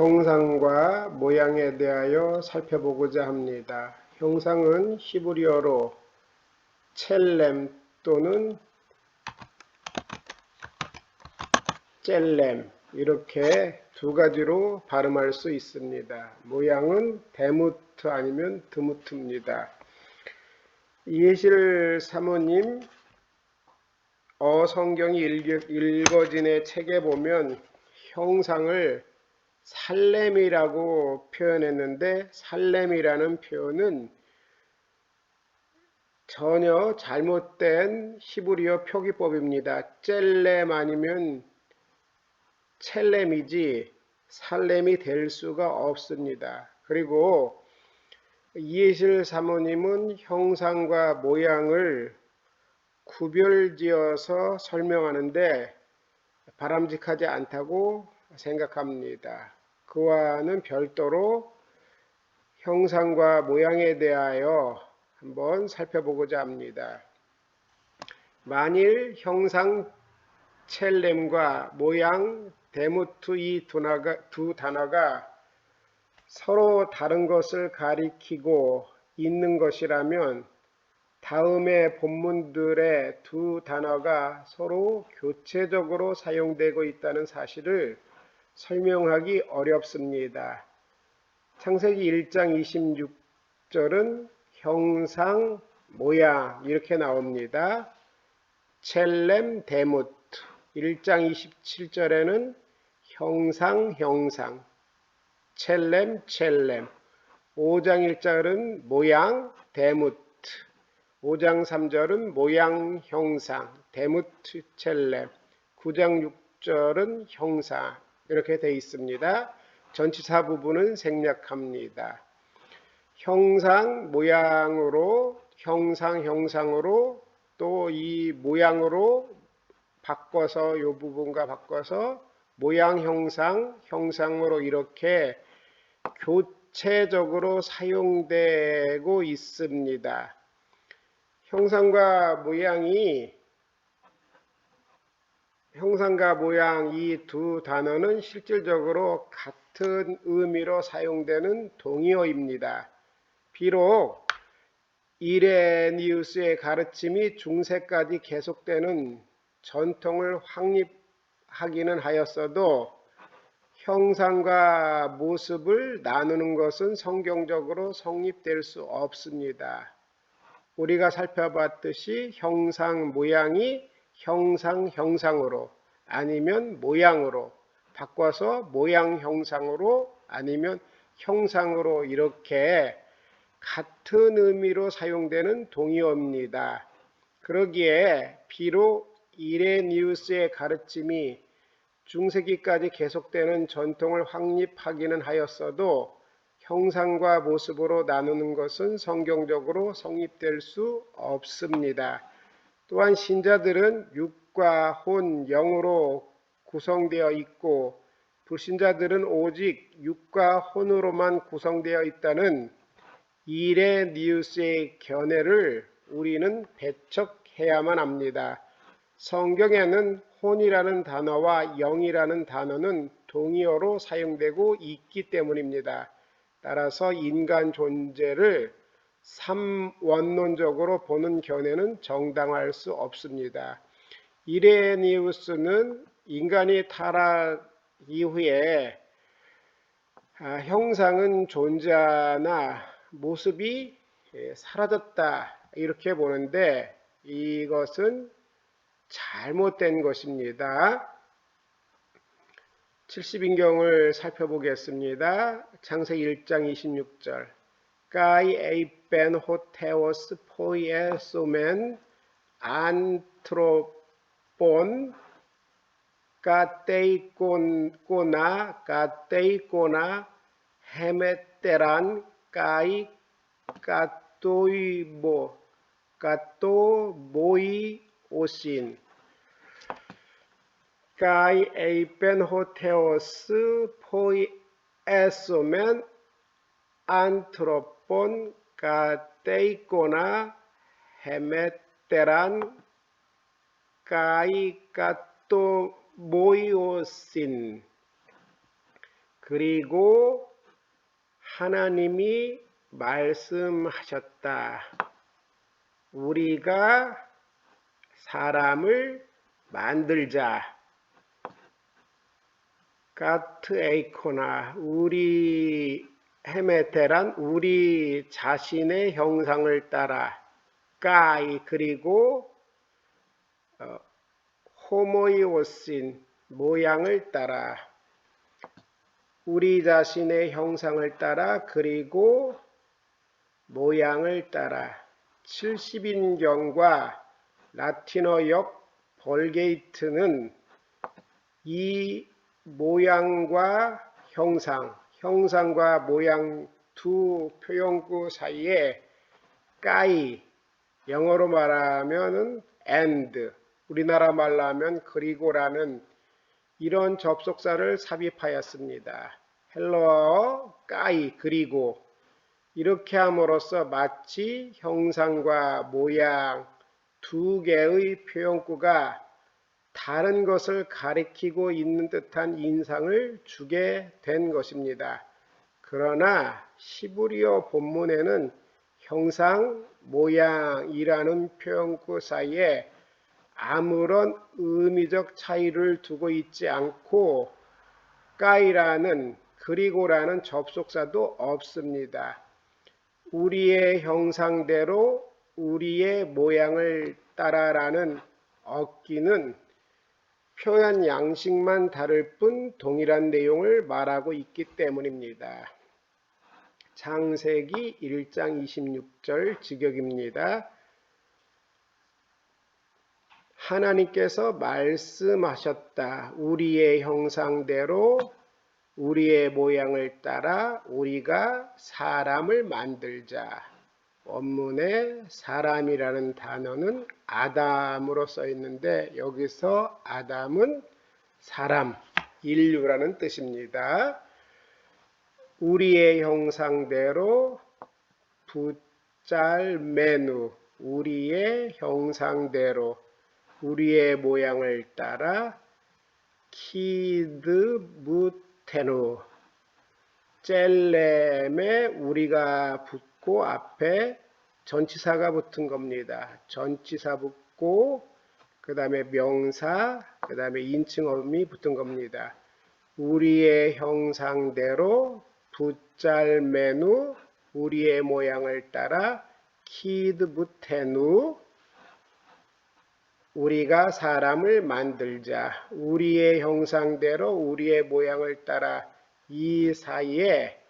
형상과 모양에 대하여 살펴보고자 합니다. 형상은 히브리어로 첼렘 또는 젤렘 이렇게 두 가지로 발음할 수 있습니다. 모양은 데무트 아니면 드무트입니다. 이해실 사모님 성경이 읽어진의 책에 보면 형상을 살렘이라고 표현했는데 살렘이라는 표현은 전혀 잘못된 히브리어 표기법입니다. 젤렘 아니면 첼렘이지 살렘이 될 수가 없습니다. 그리고 이해실 사모님은 형상과 모양을 구별지어서 설명하는데 바람직하지 않다고 생각합니다. 그와는 별도로 형상과 모양에 대하여 한번 살펴보고자 합니다. 만일 형상 첼렘과 모양 데무트 이 두 단어가 서로 다른 것을 가리키고 있는 것이라면 다음의 본문들의 두 단어가 서로 교체적으로 사용되고 있다는 사실을 설명하기 어렵습니다. 창세기 1장 26절은 형상, 모양 이렇게 나옵니다. 첼렘, 데무트. 1장 27절에는 형상, 첼렘, 5장 1절은 모양, 데무트. 5장 3절은 모양, 형상, 데무트, 첼렘. 9장 6절은 형상 이렇게 되어 있습니다. 전치사 부분은 생략합니다. 형상, 모양으로, 형상으로 또 이 모양으로 바꿔서 이 부분과 바꿔서 모양, 형상으로 이렇게 교체적으로 사용되고 있습니다. 형상과 모양 이 두 단어는 실질적으로 같은 의미로 사용되는 동의어입니다. 비록 이레니우스의 가르침이 중세까지 계속되는 전통을 확립하기는 하였어도 형상과 모습을 나누는 것은 성경적으로 성립될 수 없습니다. 우리가 살펴봤듯이 형상, 모양이 형상으로 아니면 모양으로 바꿔서 모양, 형상으로 아니면 형상으로 이렇게 같은 의미로 사용되는 동의어입니다. 그러기에 비록 이레니우스의 가르침이 중세기까지 계속되는 전통을 확립하기는 하였어도 형상과 모습으로 나누는 것은 성경적으로 성립될 수 없습니다. 또한 신자들은 육과 혼, 영으로 구성되어 있고 불신자들은 오직 육과 혼으로만 구성되어 있다는 이레니우스의 견해를 우리는 배척해야만 합니다. 성경에는 혼이라는 단어와 영이라는 단어는 동의어로 사용되고 있기 때문입니다. 따라서 인간 존재를 삼원론적으로 보는 견해는 정당할 수 없습니다. 이레니우스는 인간이 타락 이후에 형상은 존재하나 모습이 사라졌다 이렇게 보는데 이것은 잘못된 것입니다. 70인경을 살펴보겠습니다. 창세기 1장 26절 Kai eipen hotheos poiesomen anthropon kateikona hemeteran kai katomoiosin Kai eipen hotheos poiesomen 안트로폰 가테이코나 헤메테란 까이까토모이오신 그리고 하나님이 말씀하셨다. 우리가 사람을 만들자. 가트 에이코나 우리 헤메테란 우리 자신의 형상을 따라 까이 그리고 호모이오신 모양을 따라 우리 자신의 형상을 따라 그리고 모양을 따라 70인경과 라틴어역 벌게이트는 이 모양과 형상과 모양 두 표현구 사이에 까이, 영어로 말하면 and, 우리나라 말로 하면 그리고라는 이런 접속사를 삽입하였습니다. 헬로, 까이, 그리고 이렇게 함으로써 마치 형상과 모양 두 개의 표현구가 다른 것을 가리키고 있는 듯한 인상을 주게 된 것입니다. 그러나 히브리어 본문에는 형상, 모양이라는 표현구 사이에 아무런 의미적 차이를 두고 있지 않고 까이라는 그리고라는 접속사도 없습니다. 우리의 형상대로 우리의 모양을 따라라는 어기는 표현 양식만 다를 뿐 동일한 내용을 말하고 있기 때문입니다. 창세기 1장 26절 직역입니다. 하나님께서 말씀하셨다. 우리의 형상대로 우리의 모양을 따라 우리가 사람을 만들자. 원문에 사람이라는 단어는 아담으로 써 있는데 여기서 아담은 사람, 인류라는 뜻입니다. 우리의 형상대로 부짤메누, 우리의 형상대로 우리의 모양을 따라 키드무테누, 젤렘에 우리가 붙고 앞에 전치사가 붙은 겁니다. 전치사 붙고 그 다음에 명사, 그 다음에 인칭어미 붙은 겁니다. 우리의 형상대로 부짤메누, 우리의 모양을 따라 키드무테누, 우리가 사람을 만들자. 우리의 형상대로 우리의 모양을 따라 이 사이에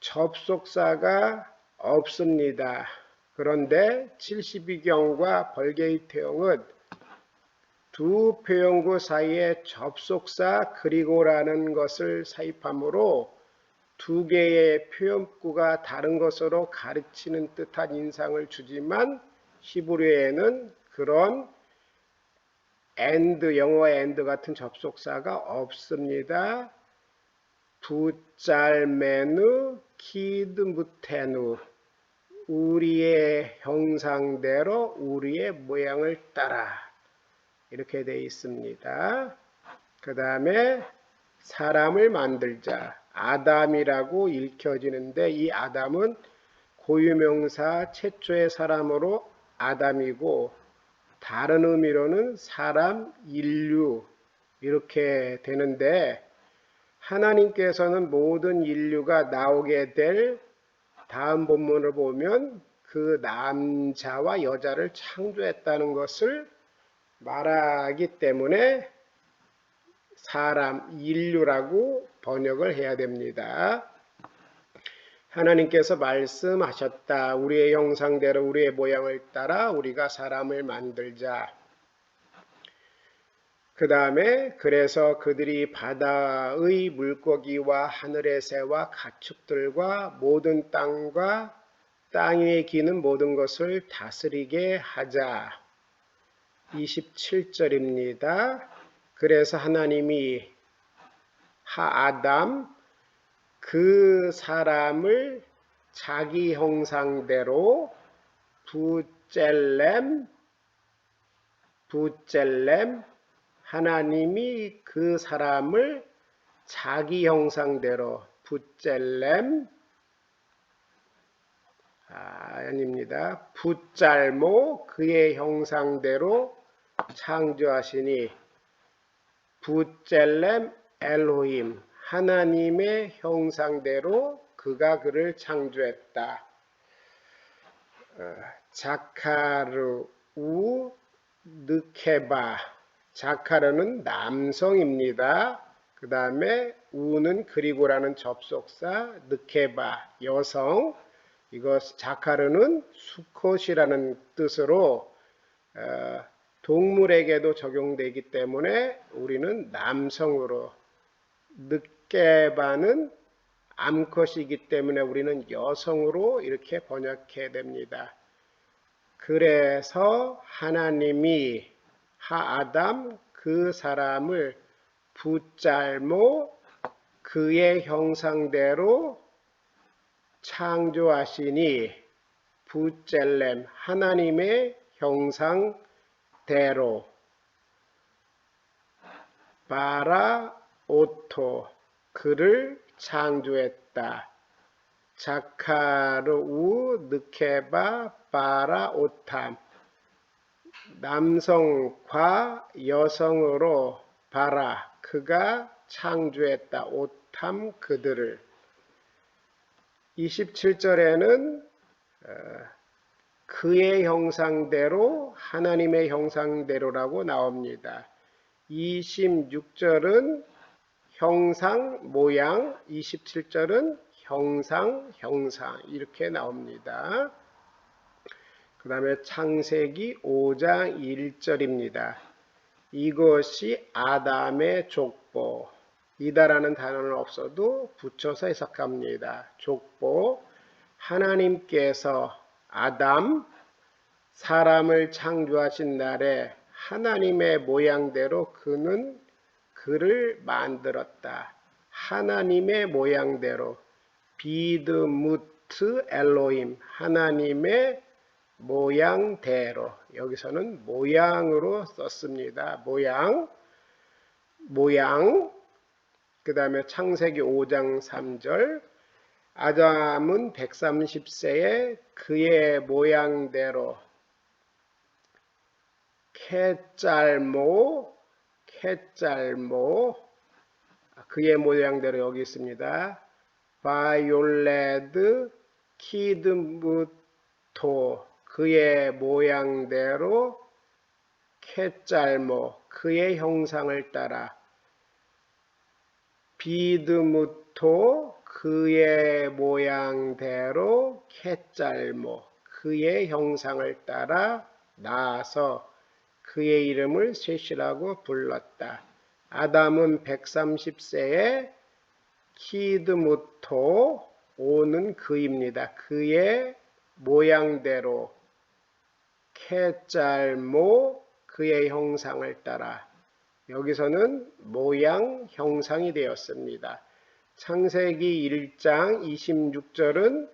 접속사가 없습니다. 그런데 72경과 벌게이트형은 두 표현구 사이에 접속사 그리고라는 것을 사입하므로 두 개의 표현구가 다른 것으로 가르치는 듯한 인상을 주지만 히브리어에는 그런 and, 영어 and 같은 접속사가 없습니다. 부짤메누 키드무테누, 우리의 형상대로 우리의 모양을 따라 이렇게 되어 있습니다. 그 다음에 사람을 만들자. 아담이라고 읽혀지는데 이 아담은 고유명사 최초의 사람으로 아담이고 다른 의미로는 사람, 인류 이렇게 되는데 하나님께서는 모든 인류가 나오게 될 다음 본문을 보면 그 남자와 여자를 창조했다는 것을 말하기 때문에 사람, 인류라고 번역을 해야 됩니다. 하나님께서 말씀하셨다. 우리의 형상대로 우리의 모양을 따라 우리가 사람을 만들자. 그 다음에 그래서 그들이 바다의 물고기와 하늘의 새와 가축들과 모든 땅과 땅 위에 기는 모든 것을 다스리게 하자. 27절입니다. 그래서 하나님이 하아담 그 사람을 자기 형상대로 부젤렘 하나님이 그 사람을 자기 형상대로 붓젤렘 아닙니다. 붓잘모 그의 형상대로 창조하시니 붓젤렘 엘로힘 하나님의 형상대로 그가 그를 창조했다. 자카르 우 느케바 자카르는 남성입니다. 그 다음에 우는 그리고라는 접속사 느케바 여성 이것 자카르는 수컷이라는 뜻으로 동물에게도 적용되기 때문에 우리는 남성으로 느케바는 암컷이기 때문에 우리는 여성으로 이렇게 번역해야 됩니다. 그래서 하나님이 하아담 그 사람을 붓잘모 그의 형상대로 창조하시니 붓젤렘 하나님의 형상대로 바라오토 그를 창조했다. 자카르우 느케바 바라오탐 남성과 여성으로 바라 그가 창조했다. 오탐 그들을 27절에는 그의 형상대로 하나님의 형상대로라고 나옵니다. 26절은 형상, 모양, 27절은 형상, 형상 이렇게 나옵니다. 그 다음에 창세기 5장 1절입니다. 이것이 아담의 족보 이다라는 단어는 없어도 붙여서 해석합니다. 족보 하나님께서 아담 사람을 창조하신 날에 하나님의 모양대로 그는 그를 만들었다. 하나님의 모양대로 비드무트 엘로힘 하나님의 모양대로 여기서는 모양으로 썼습니다. 모양 그 다음에 창세기 5장 3절 아담은 130세에 그의 모양대로 캣잘모 그의 모양대로 여기 있습니다. 바이올레드 키드무토 그의 모양대로 캣잘모 그의 형상을 따라 비드무토 그의 모양대로 캣잘모 그의 형상을 따라 낳아서 그의 이름을 셋이라고 불렀다. 아담은 130세에 키드무토 오는 그입니다. 그의 모양대로 캣잘모 그의 형상을 따라 여기서는 모양 형상이 되었습니다. 창세기 1장 26절은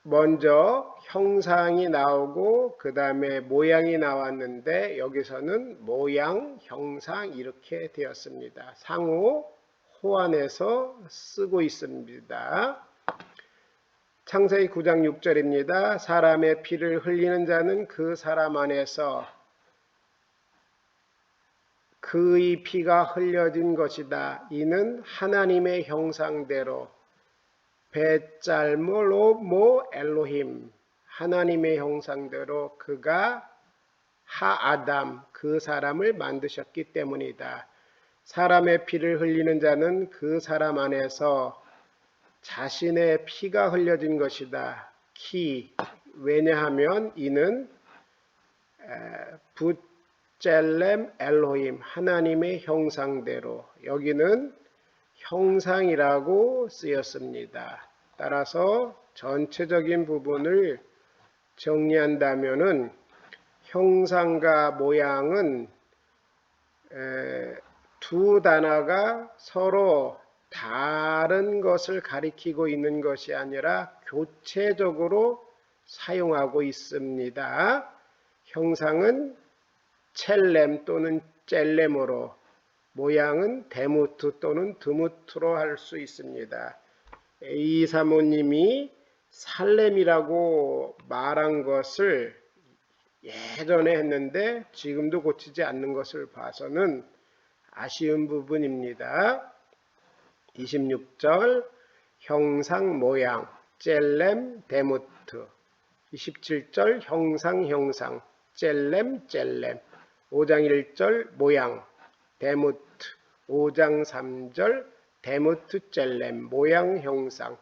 먼저 형상이 나오고 그 다음에 모양이 나왔는데 여기서는 모양, 형상 이렇게 되었습니다. 상호 호환해서 쓰고 있습니다. 창세기 9장 6절입니다. 사람의 피를 흘리는 자는 그 사람 안에서 그의 피가 흘려진 것이다. 이는 하나님의 형상대로 베짤모로 엘로힘 하나님의 형상대로 그가 하아담 그 사람을 만드셨기 때문이다. 사람의 피를 흘리는 자는 그 사람 안에서 자신의 피가 흘려진 것이다. 왜냐하면 이는 붓젤렘 엘로힘 하나님의 형상대로 여기는 형상이라고 쓰였습니다. 따라서 전체적인 부분을 정리한다면은 형상과 모양은 두 단어가 서로 다른 것을 가리키고 있는 것이 아니라 교체적으로 사용하고 있습니다. 형상은 첼렘 또는 젤렘으로 모양은 데무트 또는 드무트로 할 수 있습니다. 이 사모님이 살렘이라고 말한 것을 예전에 했는데 지금도 고치지 않는 것을 봐서는 아쉬운 부분입니다. 26절 형상 모양 젤렘 데무트 27절 형상 젤렘 5장 1절 모양 데무트 5장 3절 데무트 젤렘 모양 형상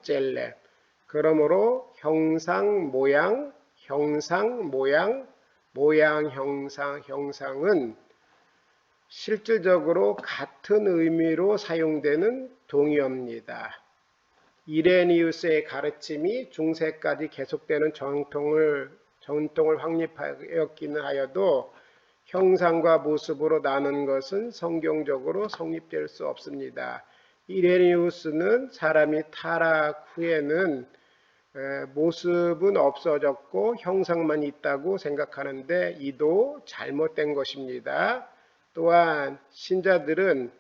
젤렘 그러므로 형상 모양 형상은 실질적으로 같은 의미로 사용되는 동의어입니다. 이레니우스의 가르침이 중세까지 계속되는 전통을 확립하였기는 하여도 형상과 모습으로 나눈 것은 성경적으로 성립될 수 없습니다. 이레니우스는 사람이 타락 후에는 모습은 없어졌고 형상만 있다고 생각하는데 이도 잘못된 것입니다. 또한 신자들은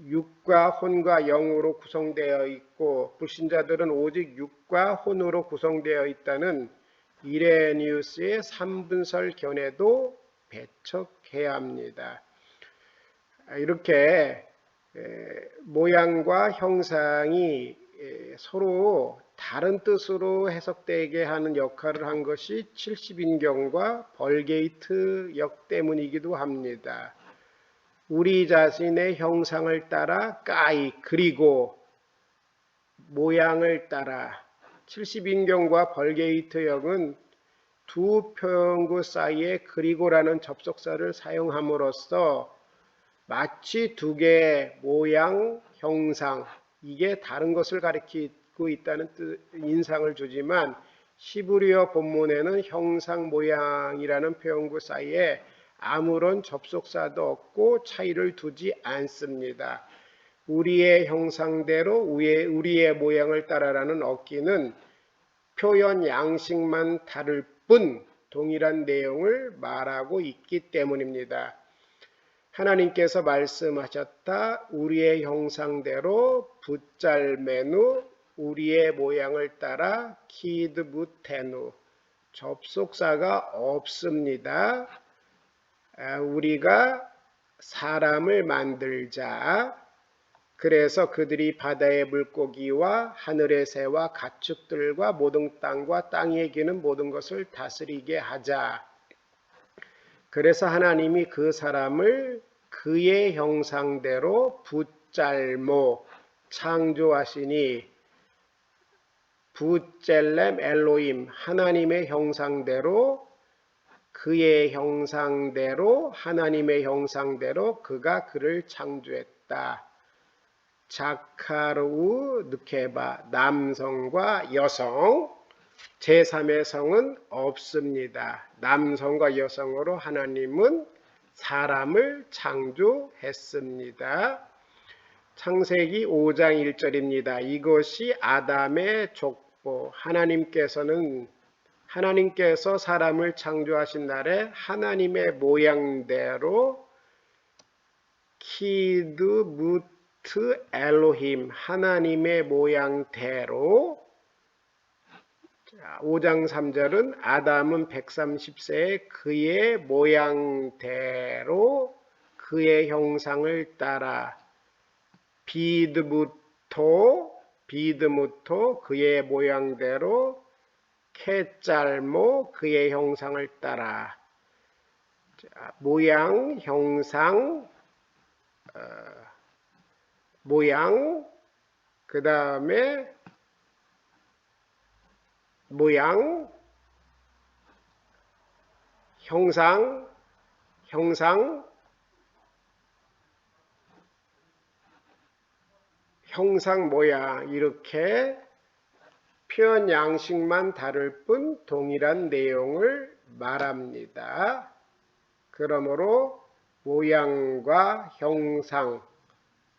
육과 혼과 영으로 구성되어 있고 불신자들은 오직 육과 혼으로 구성되어 있다는 이레니우스의 3분설 견해도 배척해야 합니다. 이렇게 모양과 형상이 서로 다른 뜻으로 해석되게 하는 역할을 한 것이 70인경과 벌게이트 역 때문이기도 합니다. 우리 자신의 형상을 따라 그리고 모양을 따라 70인경과 벌게이트 역은 두 표현구 사이에 그리고라는 접속사를 사용함으로써 마치 두 개의 모양, 형상 이게 다른 것을 가리키고 있다는 인상을 주지만 히브리어 본문에는 형상, 모양이라는 표현구 사이에 아무런 접속사도 없고 차이를 두지 않습니다. 우리의 형상대로 우리의 모양을 따라라는 어기는 표현 양식만 다를 뿐 동일한 내용을 말하고 있기 때문입니다. 하나님께서 말씀하셨다. 우리의 형상대로 붙잘매누 우리의 모양을 따라 키드부테누 접속사가 없습니다. 우리가 사람을 만들자. 그래서 그들이 바다의 물고기와 하늘의 새와 가축들과 모든 땅과 땅에 기는 모든 것을 다스리게 하자. 그래서 하나님이 그 사람을 그의 형상대로 붙잘모 창조하시니 붙젤렘 엘로임 하나님의 형상대로 그의 형상대로 하나님의 형상대로 그가 그를 창조했다. 자카르우 느케바 남성과 여성 제3의 성은 없습니다. 남성과 여성으로 하나님은 사람을 창조했습니다. 창세기 5장 1절입니다. 이것이 아담의 족보. 하나님께서 사람을 창조하신 날에 하나님의 모양대로 키드무트 엘로힘 하나님의 모양대로 5장 3절은 아담은 130세에 그의 모양대로 그의 형상을 따라 비드무토 그의 모양대로 케짤모 그의 형상을 따라 모양 형상 모양 그 다음에 모양 형상 모양 이렇게 표현 양식만 다를 뿐 동일한 내용을 말합니다. 그러므로 모양과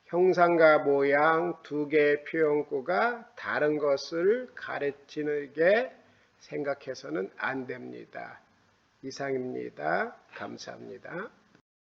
형상과 모양 두 개의 표현구가 다른 것을 가르치게 생각해서는 안 됩니다. 이상입니다. 감사합니다.